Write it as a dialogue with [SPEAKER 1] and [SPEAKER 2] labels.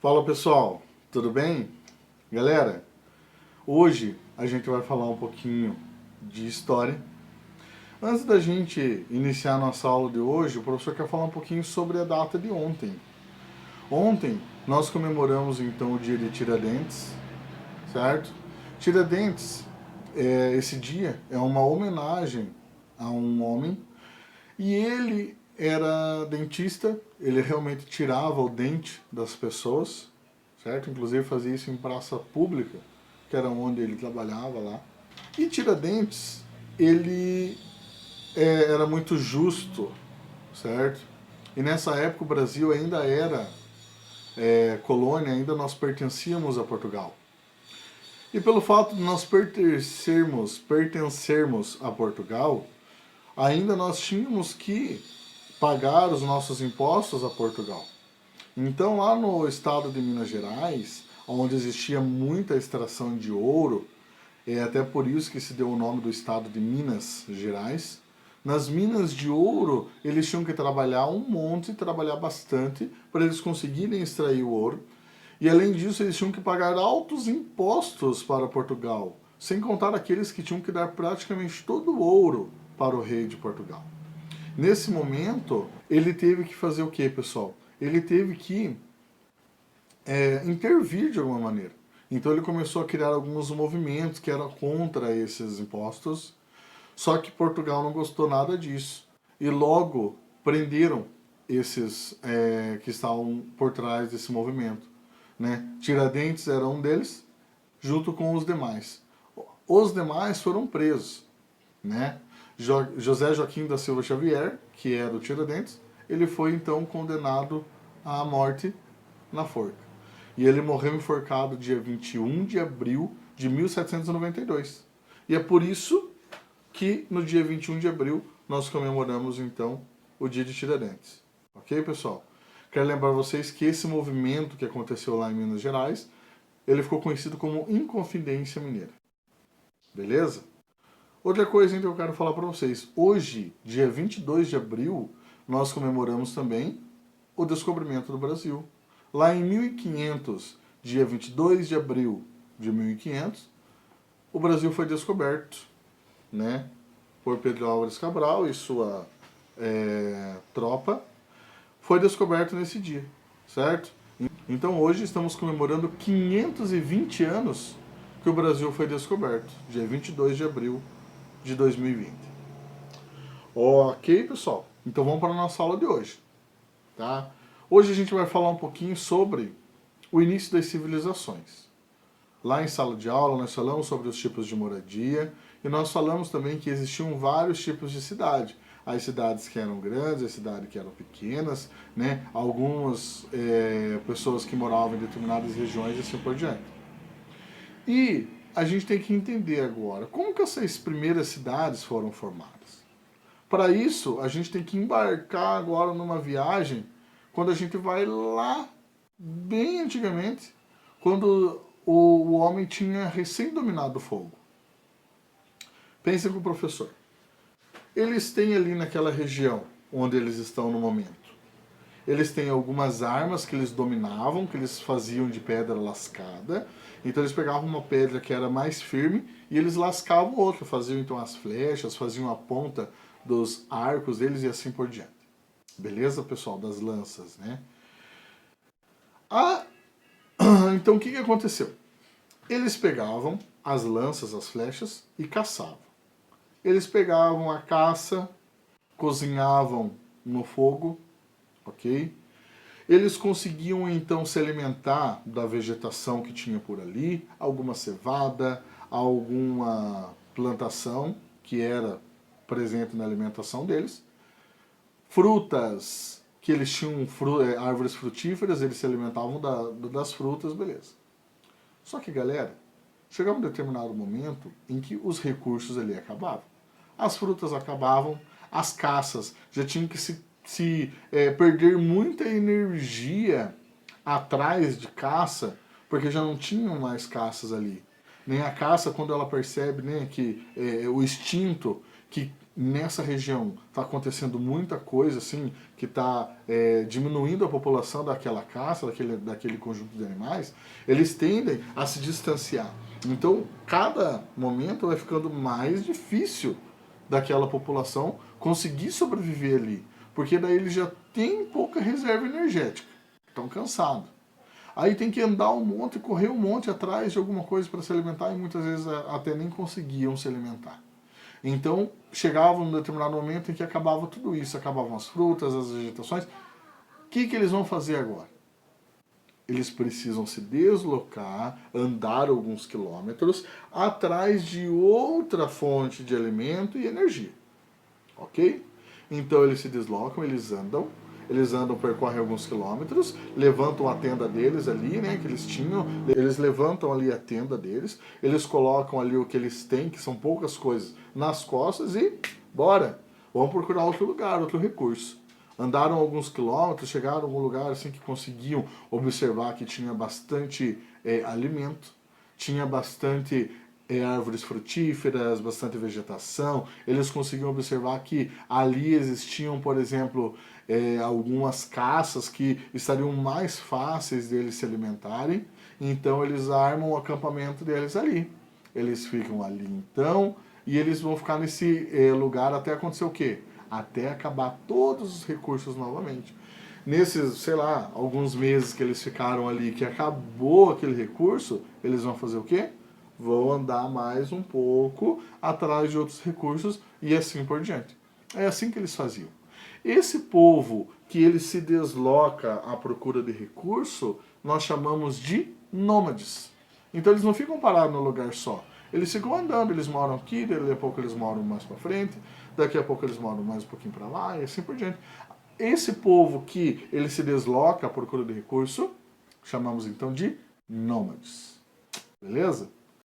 [SPEAKER 1] Fala pessoal, tudo bem? Galera, hoje a gente vai falar um pouquinho de história. Antes da gente iniciar a nossa aula de hoje, o professor quer falar um pouquinho sobre a data de ontem. Ontem nós comemoramos então o dia de Tiradentes, certo? Tiradentes, esse dia é uma homenagem a um homem e ele era dentista, ele realmente tirava o dente das pessoas, certo? Inclusive fazia isso em praça pública, que era onde ele trabalhava lá. E Tiradentes, ele era muito justo, certo? E nessa época o Brasil ainda era colônia, ainda nós pertencíamos a Portugal. E pelo fato de nós pertencermos a Portugal, ainda nós tínhamos que pagar os nossos impostos a Portugal. Então, lá no estado de Minas Gerais, onde existia muita extração de ouro, é até por isso que se deu o nome do estado de Minas Gerais, nas minas de ouro, eles tinham que trabalhar um monte, trabalhar bastante, para eles conseguirem extrair o ouro. E além disso, eles tinham que pagar altos impostos para Portugal, sem contar aqueles que tinham que dar praticamente todo o ouro para o rei de Portugal. Nesse momento, ele teve que fazer o que, pessoal? Ele teve que intervir de alguma maneira. Então ele começou a criar alguns movimentos que eram contra esses impostos, só que Portugal não gostou nada disso. E logo prenderam esses que estavam por trás desse movimento. Né? Tiradentes era um deles, junto com os demais. Os demais foram presos. Né? José Joaquim da Silva Xavier, que era o Tiradentes, ele foi então condenado à morte na forca. E ele morreu enforcado dia 21 de abril de 1792. E é por isso que no dia 21 de abril nós comemoramos então o dia de Tiradentes. Ok, pessoal? Quero lembrar vocês que esse movimento que aconteceu lá em Minas Gerais, ele ficou conhecido como Inconfidência Mineira. Beleza? Outra coisa que eu quero falar para vocês. Hoje, dia 22 de abril, nós comemoramos também o descobrimento do Brasil. Lá em 1500, dia 22 de abril de 1500, o Brasil foi descoberto, né, por Pedro Álvares Cabral e sua tropa. Foi descoberto nesse dia, certo? Então hoje estamos comemorando 520 anos que o Brasil foi descoberto, dia 22 de abril de 2020. Ok, pessoal? Então vamos para a nossa aula de hoje. Tá? Hoje a gente vai falar um pouquinho sobre o início das civilizações. Lá em sala de aula nós falamos sobre os tipos de moradia e nós falamos também que existiam vários tipos de cidade. As cidades que eram grandes, as cidades que eram pequenas, né? Algumas pessoas que moravam em determinadas regiões e assim por diante. E a gente tem que entender agora como que essas primeiras cidades foram formadas. Para isso, a gente tem que embarcar agora numa viagem quando a gente vai lá, bem antigamente, quando o homem tinha recém dominado o fogo. Pensem com o professor. Eles têm ali naquela região onde eles estão no momento. Eles têm algumas armas que eles dominavam, que eles faziam de pedra lascada. Então eles pegavam uma pedra que era mais firme e eles lascavam outra. Faziam então as flechas, faziam a ponta dos arcos deles e assim por diante. Beleza, pessoal? Das lanças, né? Então o que aconteceu? Eles pegavam as lanças, as flechas e caçavam. Eles pegavam a caça, cozinhavam no fogo, ok? Eles conseguiam então se alimentar da vegetação que tinha por ali, alguma cevada, alguma plantação que era presente na alimentação deles, frutas que eles tinham árvores frutíferas, eles se alimentavam das frutas, beleza. Só que, galera, chegava um determinado momento em que os recursos ali acabavam. As frutas acabavam, as caças já tinham que perder muita energia atrás de caça, porque já não tinham mais caças ali. Nem a caça, quando ela percebe, né, que o instinto que nessa região está acontecendo muita coisa assim, que está diminuindo a população daquela caça, daquele conjunto de animais, eles tendem a se distanciar. Então, cada momento vai ficando mais difícil daquela população conseguir sobreviver ali, porque daí eles já têm pouca reserva energética, estão cansados. Aí tem que andar um monte, correr um monte atrás de alguma coisa para se alimentar e muitas vezes até nem conseguiam se alimentar. Então, chegava um determinado momento em que acabava tudo isso, acabavam as frutas, as vegetações. O que eles vão fazer agora? Eles precisam se deslocar, andar alguns quilômetros, atrás de outra fonte de alimento e energia. Ok? Então eles se deslocam, eles andam, percorrem alguns quilômetros, levantam a tenda deles ali, né, que eles tinham, eles levantam ali a tenda deles, eles colocam ali o que eles têm, que são poucas coisas, nas costas e bora, vamos procurar outro lugar, outro recurso. Andaram alguns quilômetros, chegaram a algum lugar assim que conseguiam observar que tinha bastante alimento, tinha bastante árvores frutíferas, bastante vegetação. Eles conseguiam observar que ali existiam, por exemplo, algumas caças que estariam mais fáceis deles se alimentarem. Então eles armam o acampamento deles ali. Eles ficam ali então e eles vão ficar nesse lugar até acontecer o quê? Até acabar todos os recursos novamente. Nesses, sei lá, alguns meses que eles ficaram ali, que acabou aquele recurso, eles vão fazer o quê? Vão andar mais um pouco atrás de outros recursos e assim por diante. É assim que eles faziam. Esse povo que ele se desloca à procura de recurso, nós chamamos de nômades. Então eles não ficam parados no lugar só. Eles ficam andando, eles moram aqui, daqui a pouco eles moram mais para frente, daqui a pouco eles moram mais um pouquinho para lá e assim por diante. Esse povo que ele se desloca à procura de recurso, chamamos então de nômades. Beleza?